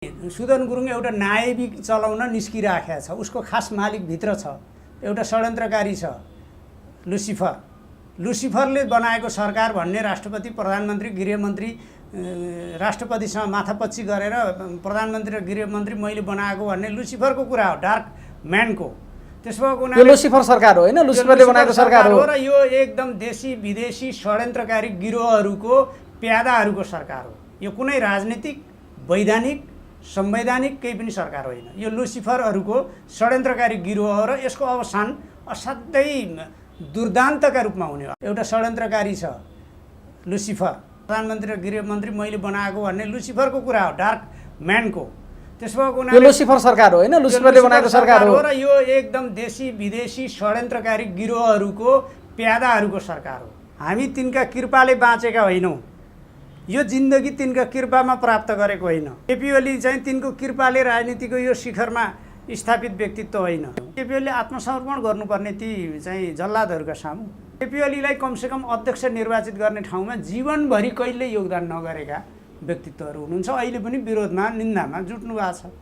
सुदन गुरुङ एउटा नायबी चलाउन निस्किराखेको छ। उसको खास मालिक भित्र छ, एउटा षड्यन्त्रकारी छ, लुसिफरले बनाएको सरकार भन्ने राष्ट्रपति, प्रधानमन्त्री, गृहमन्त्री, राष्ट्रपतिसँग माथापच्ची गरेर प्रधानमन्त्री र गृहमन्त्री मैले बनाएको भन्ने लुसिफरको कुरा हो, डार्क म्यानको। त्यसमा लुसिफर सरकार हो हैन, लुसिफरले बनाएको सरकार हो र यो एकदम देशी विदेशी षड्यन्त्रकारी गिरोहरुको प्यादाहरुको सरकार हो। यो कुनै राजनीतिक, वैधानिक, संवैधानिक केही पनि सरकार होइन। यो लुसिफरहरुको षड्यन्त्रकारी गिरोह हो र यसको अवसान असाध्यै दुर्दान्तका रूपमा हुने हो। एउटा षड्यन्त्रकारी छ लुसिफर, प्रधानमन्त्री र गृहमन्त्री मैले बनाएको भन्ने लुसिफरको कुरा हो, डार्क म्यानको। त्यसमा लुसिफर सरकार हो हैन, लुसिफरले बनाएको सरकार हो र यो एकदम देशी विदेशी षड्यन्त्रकारी गिरोहरुको प्यादाहरुको सरकार हो। हामी तिनका कृपाले बाँचेका होइनौँ। यो जिन्दगी तिनका कृपामा प्राप्त गरेको होइन। केपी ओली चाहिँ तिनको कृपाले राजनीतिको यो शिखरमा स्थापित व्यक्तित्व होइन। केपी ओलीले आत्मसमर्पण गर्नुपर्ने ती चाहिँ जल्लादहरूका सामु। केपी ओलीलाई कमसेकम अध्यक्ष निर्वाचित गर्ने ठाउँमा जीवनभरि कहिले योगदान नगरेका व्यक्तित्वहरू हुनुहुन्छ। अहिले पनि विरोधमा, निन्दामा जुट्नु भएको छ।